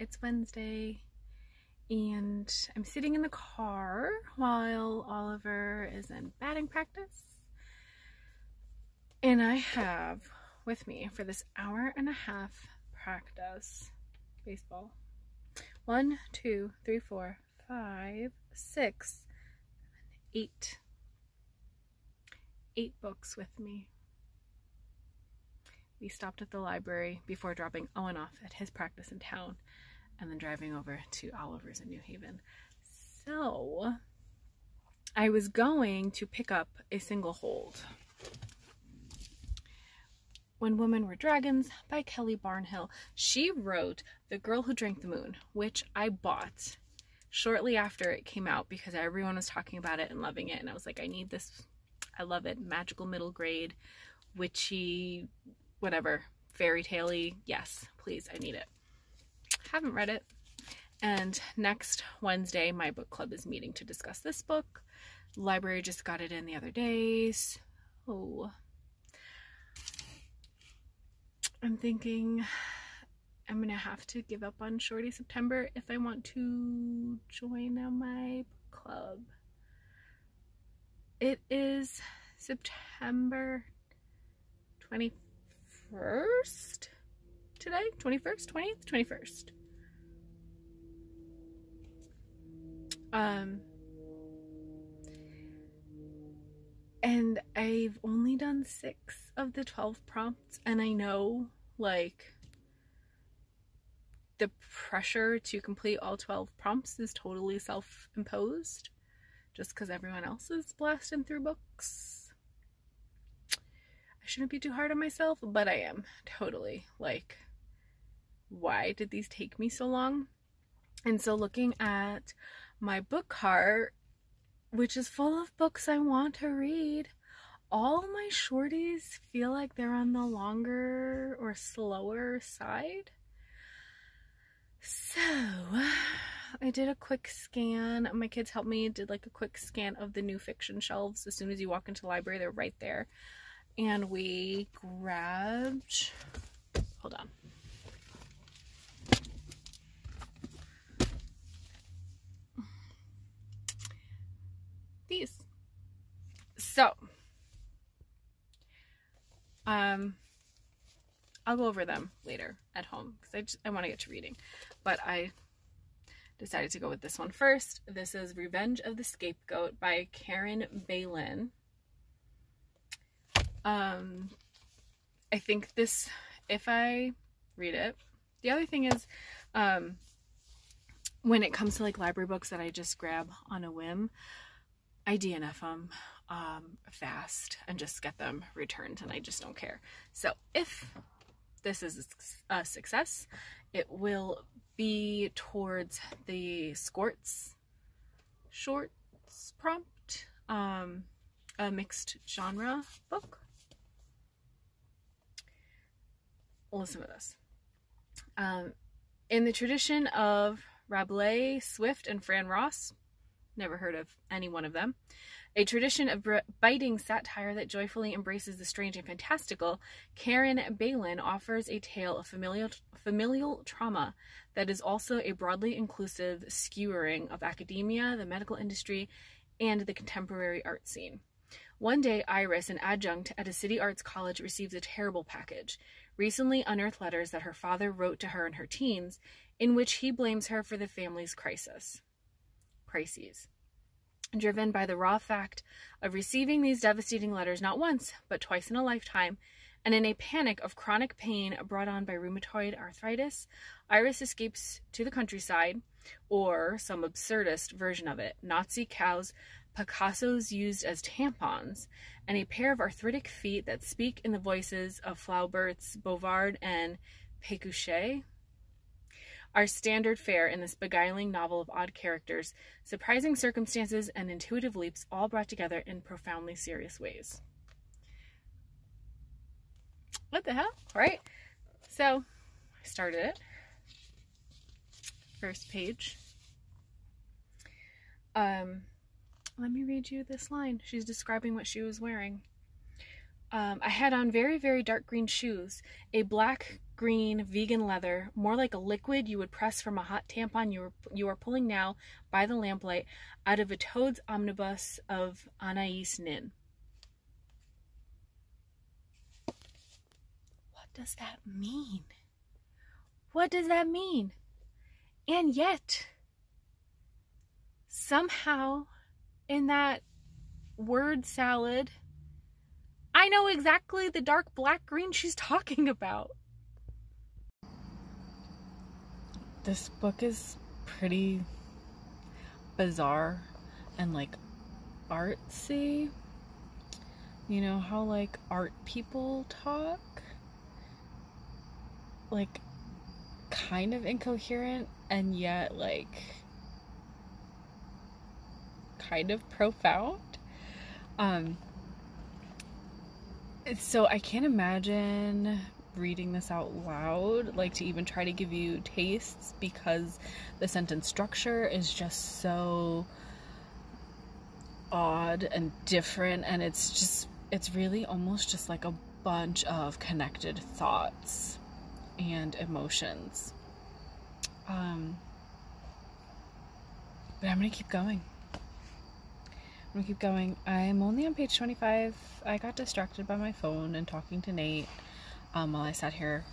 It's Wednesday and I'm sitting in the car while Oliver is in batting practice. And I have with me for this hour-and-a-half practice baseball 1, 2, 3, 4, 5, 6, 8 books with me. We stopped at the library before dropping Owen off at his practice in town and then driving over to Oliver's in New Haven. So I was going to pick up a single hold. When Women Were Dragons by Kelly Barnhill. She wrote The Girl Who Drank the Moon, which I bought shortly after it came out because everyone was talking about it and loving it. And I was like, I need this. I love it. Magical middle grade, witchy, whatever, fairy tale-y. Yes, please, I need it. Haven't read it. And next Wednesday, my book club is meeting to discuss this book. The library just got it in the other day. So I'm thinking I'm going to have to give up on Shorty September if I want to join my book club. It is September 21st today? 21st? 20th? 21st. And I've only done 6 of the 12 prompts, and I know, like, the pressure to complete all 12 prompts is totally self-imposed just because everyone else is blasting through books. I shouldn't be too hard on myself, but I am totally, like, why did these take me so long? And so looking at my book cart, which is full of books I want to read, all my shorties feel like they're on the longer or slower side. So I did a quick scan. My kids helped me, did like a quick scan of the new fiction shelves. As soon as you walk into the library, they're right there. And we grabbed, hold on. These. So, I'll go over them later at home because I want to get to reading. But I decided to go with this one first. This is Revenge of the Scapegoat by Caren Bailin. I think this, if I read it, the other thing is, when it comes to like library books that I just grab on a whim, I DNF them fast and just get them returned, and I just don't care. So if this is a success, it will be towards the Skorts shorts prompt, a mixed genre book. Listen to this. In the tradition of Rabelais, Swift, and Fran Ross, never heard of any one of them, a tradition of biting satire that joyfully embraces the strange and fantastical, Caren Bailin offers a tale of familial trauma that is also a broadly inclusive skewering of academia, the medical industry, and the contemporary art scene. One day, Iris, an adjunct at a city arts college, receives a terrible package. Recently unearthed letters that her father wrote to her in her teens, in which he blames her for the family's crises. Driven by the raw fact of receiving these devastating letters not once, but twice in a lifetime, and in a panic of chronic pain brought on by rheumatoid arthritis, Iris escapes to the countryside, or some absurdist version of it, Nazi cows, Picassos used as tampons, and a pair of arthritic feet that speak in the voices of Flaubert's Bouvard and Pécuchet are standard fare in this beguiling novel of odd characters, surprising circumstances, and intuitive leaps, all brought together in profoundly serious ways. What the hell? Right? So, I started it. First page. Let me read you this line. She's describing what she was wearing. I had on very, very dark green shoes, a black green vegan leather, more like a liquid you would press from a hot tampon you are pulling now by the lamplight out of a Toad's omnibus of Anais Nin. What does that mean? What does that mean? And yet, somehow, in that word salad, I know exactly the dark black green she's talking about. This book is pretty bizarre and like artsy. You know how like art people talk? Like kind of incoherent and yet like kind of profound. So I can't imagine reading this out loud, like to even try to give you tastes, because the sentence structure is just so odd and different, and it's really almost just like a bunch of connected thoughts and emotions. But I'm gonna keep going. I'm only on page 25. I got distracted by my phone and talking to Nate while I sat here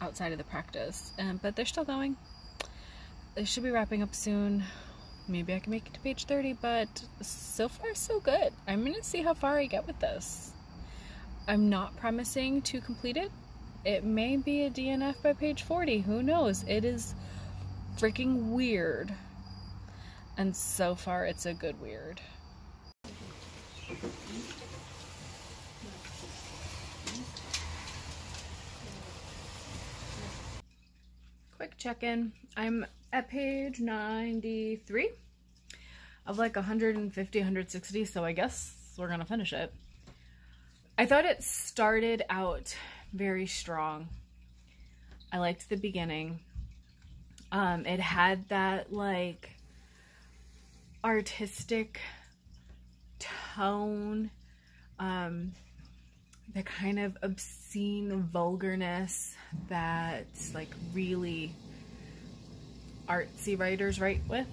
outside of the practice, but they're still going. They should be wrapping up soon. Maybe I can make it to page 30, but so far so good. I'm gonna see how far I get with this. I'm not promising to complete it. It may be a DNF by page 40. Who knows? It is freaking weird. And so far it's a good weird. Quick check-in. I'm at page 93 of like 150, 160, so I guess we're gonna finish it. I thought it started out very strong. I liked the beginning. It had that like artistic tone, the kind of obscene vulgarness that like really artsy writers write with.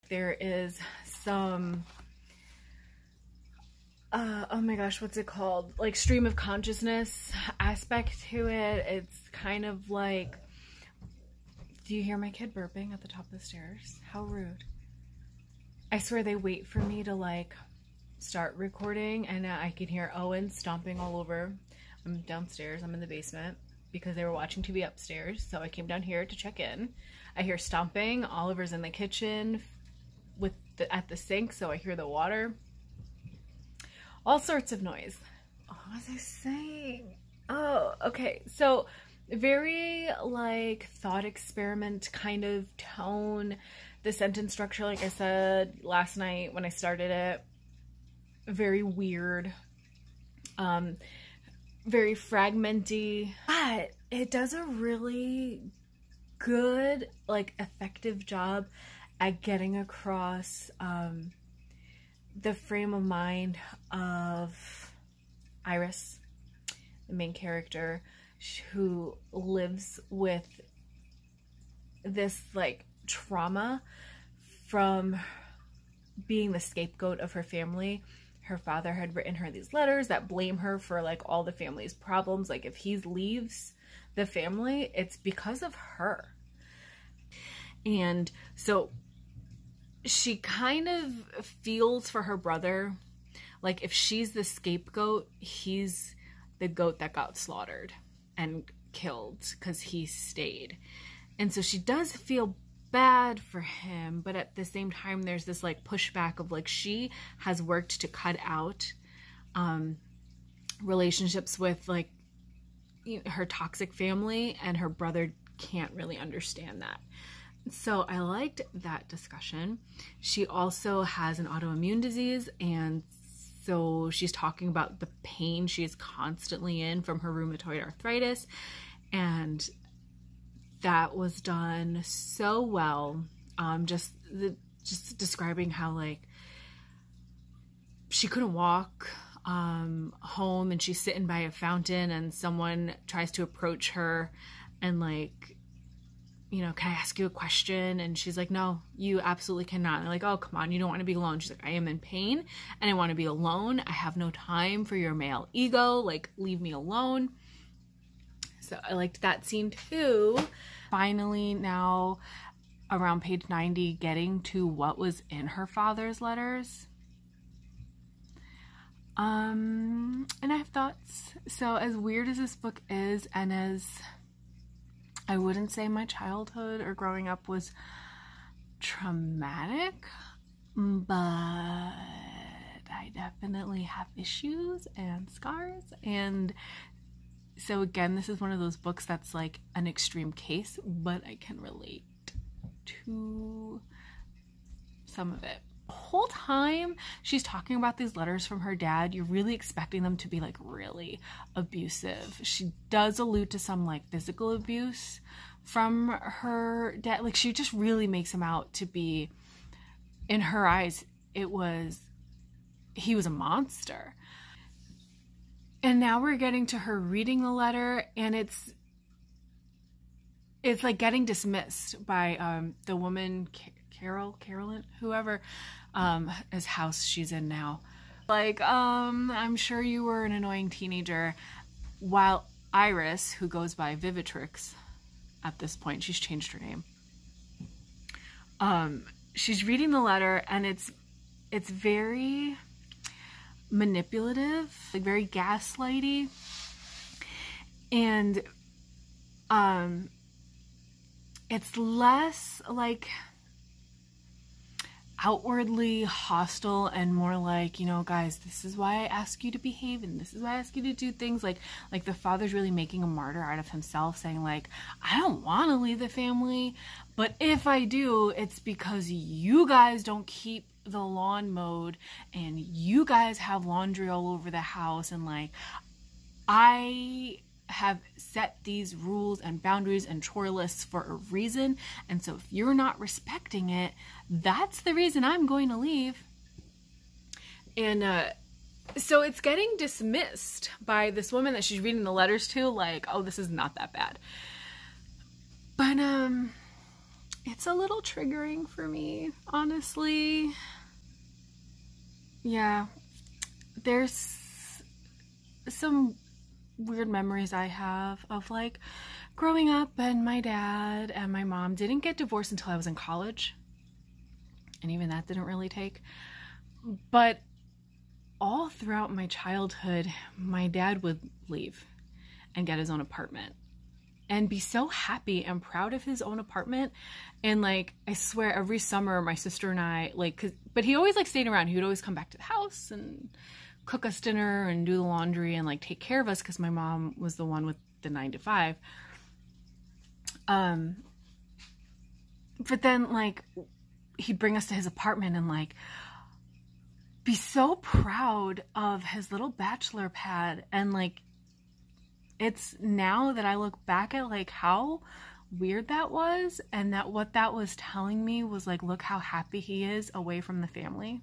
There is some oh my gosh, what's it called? Like stream of consciousness aspect to it. It's kind of like, do you hear my kid burping at the top of the stairs? How rude. I swear they wait for me to like start recording, and I can hear Owen stomping all over. I'm downstairs, I'm in the basement because they were watching TV upstairs, so I came down here to check in. I hear stomping. Oliver's in the kitchen with at the sink, so I hear the water. All sorts of noise. Oh, what was I saying? Oh, okay. So very like thought experiment kind of tone. The sentence structure, like I said last night when I started it, very weird, very fragmenty, but it does a really good, like effective job at getting across the frame of mind of Iris, the main character, who lives with this like trauma from being the scapegoat of her family. Her father had written her these letters that blame her for like all the family's problems. Like if he leaves the family, it's because of her. And so she kind of feels for her brother. Like if she's the scapegoat, he's the goat that got slaughtered and killed because he stayed. And so she does feel bad for him, but at the same time there's this like pushback of like she has worked to cut out relationships with like her toxic family, and her brother can't really understand that. So I liked that discussion. She also has an autoimmune disease, and so she's talking about the pain she is constantly in from her rheumatoid arthritis, and that was done so well. Just describing how like she couldn't walk home, and she's sitting by a fountain, and someone tries to approach her and like, you know, can I ask you a question? And she's like, no, you absolutely cannot. And they're like, oh, come on, you don't want to be alone. She's like, I am in pain and I want to be alone. I have no time for your male ego. Like, leave me alone. So I liked that scene too. Finally, now around page 90, getting to what was in her father's letters. And I have thoughts. So as weird as this book is, and as I wouldn't say my childhood or growing up was traumatic, but I definitely have issues and scars. And so again, this is one of those books that's like an extreme case, but I can relate to some of it. The whole time she's talking about these letters from her dad, you're really expecting them to be like really abusive. She does allude to some like physical abuse from her dad. Like, she just really makes him out to be, in her eyes, he was a monster. And now we're getting to her reading the letter, and it's like getting dismissed by the woman, Carolyn, whoever, his house she's in now. Like, I'm sure you were an annoying teenager. While Iris, who goes by Vivitrix at this point, she's changed her name. She's reading the letter, and it's very manipulative, like very gaslighty, and it's less like outwardly hostile and more like, you know, guys, this is why I ask you to behave, and this is why I ask you to do things. Like the father's really making a martyr out of himself, saying like, I don't want to leave the family, but if I do, it's because you guys don't keep the lawn mowed, and you guys have laundry all over the house, and like, I have set these rules and boundaries and chore lists for a reason, and so if you're not respecting it, that's the reason I'm going to leave. And so it's getting dismissed by this woman that she's reading the letters to, like, oh, this is not that bad. But it's a little triggering for me, honestly. Yeah, there's some weird memories I have of like growing up, and my dad and my mom didn't get divorced until I was in college, and even that didn't really take. But all throughout my childhood, my dad would leave and get his own apartment and be so happy and proud of his own apartment. And like, I swear every summer my sister and I, like, but he always like stayed around. He would always come back to the house and cook us dinner and do the laundry and like take care of us, because my mom was the one with the 9 to 5. But then like, he'd bring us to his apartment and like be so proud of his little bachelor pad. And like, it's now that I look back at like how weird that was, and that what that was telling me was like, look how happy he is away from the family.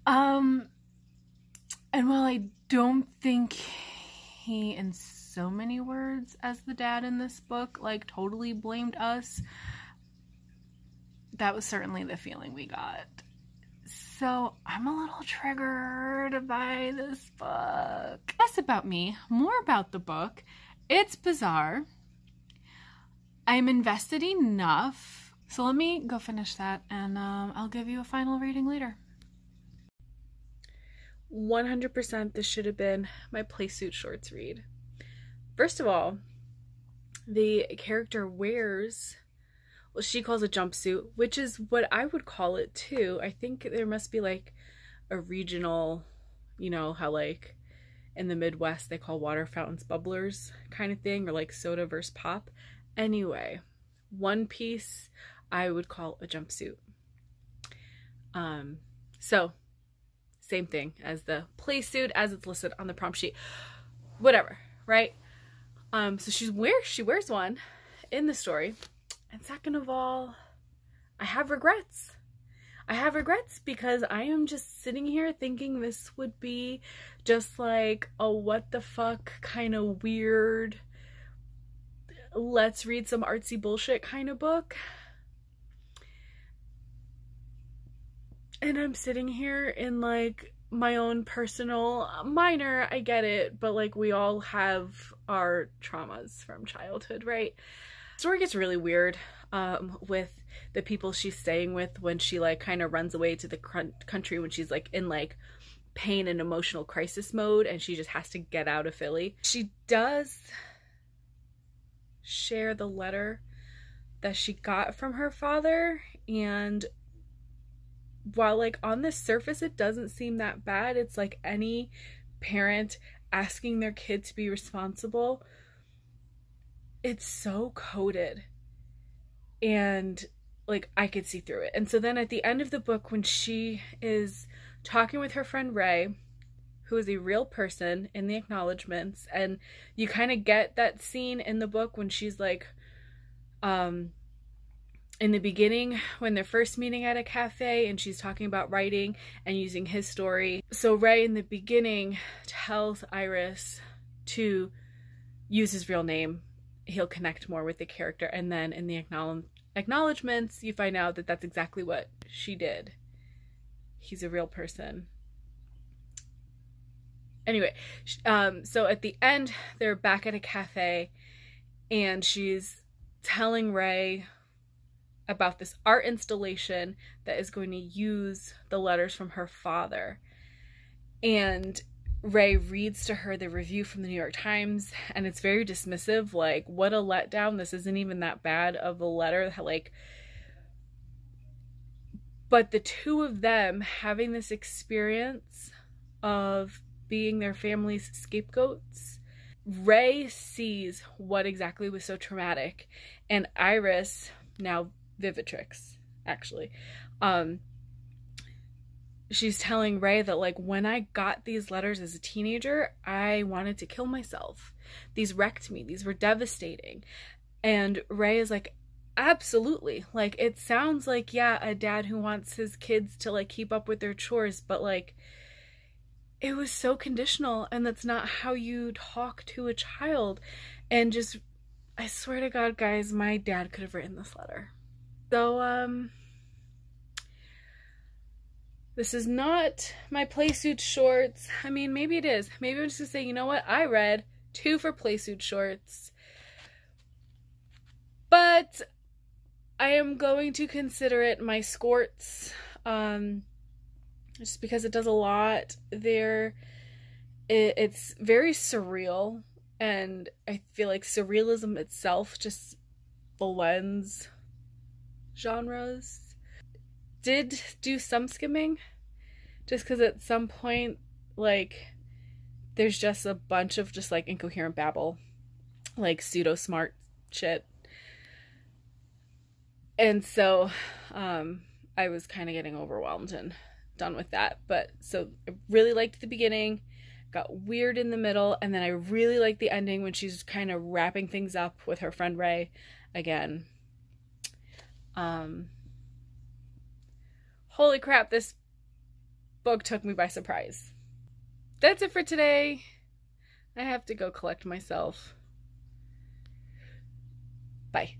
And while I don't think he, in so many words as the dad in this book, like totally blamed us, that was certainly the feeling we got. So I'm a little triggered by this book. Less about me, more about the book. It's bizarre. I'm invested enough. So let me go finish that, and I'll give you a final rating later. 100% this should have been my Playsuit Shorts read. First of all, the character wears what she calls a jumpsuit, which is what I would call it too. I think there must be like a regional, you know, how like in the Midwest they call water fountains bubblers kind of thing, or like soda versus pop. Anyway, one piece I would call a jumpsuit. So same thing as the Playsuit as it's listed on the prompt sheet. Whatever, right? So she wears one in the story. And second of all, I have regrets. I have regrets because I am just sitting here thinking this would be just like a what the fuck kind of weird, let's read some artsy bullshit kind of book. And I'm sitting here in like my own personal, minor, I get it, but like we all have our traumas from childhood, right? The story gets really weird with the people she's staying with when she like kind of runs away to the country when she's like in like pain and emotional crisis mode and she just has to get out of Philly. She does share the letter that she got from her father, and while like on the surface it doesn't seem that bad, it's like any parent asking their kid to be responsible. It's so coded and like I could see through it. And so then at the end of the book, when she is talking with her friend Ray, who is a real person in the acknowledgments, and you kind of get that scene in the book when she's like in the beginning when they're first meeting at a cafe and she's talking about writing and using his story. So Ray in the beginning tells Iris to use his real name. He'll connect more with the character, and then in the acknowledgments you find out that that's exactly what she did. He's a real person. Anyway, so at the end they're back at a cafe and she's telling Ray about this art installation that is going to use the letters from her father. And Ray reads to her the review from the New York Times, and it's very dismissive, like, what a letdown, this isn't even that bad of a letter, like, but the two of them having this experience of being their family's scapegoats, Ray sees what exactly was so traumatic, and Iris, now Vivitrix, actually, she's telling Ray that like, when I got these letters as a teenager, I wanted to kill myself. These wrecked me. These were devastating. And Ray is like, absolutely. Like, it sounds like, yeah, a dad who wants his kids to like keep up with their chores, but like, it was so conditional, and that's not how you talk to a child. And just, I swear to God, guys, my dad could have written this letter. So, this is not my Playsuit shorts. I mean, maybe it is. Maybe I'm just gonna say, you know what? I read 2 for Playsuit shorts. But I am going to consider it my Skorts. Just because it does a lot there. It's very surreal. And I feel like surrealism itself just blends genres. Did do some skimming, just because at some point, like, there's just a bunch of just like incoherent babble, like pseudo smart shit, and so I was kind of getting overwhelmed and done with that. But so I really liked the beginning, got weird in the middle, and then I really liked the ending when she's kind of wrapping things up with her friend Ray again. Holy crap, this book took me by surprise. That's it for today. I have to go collect myself. Bye.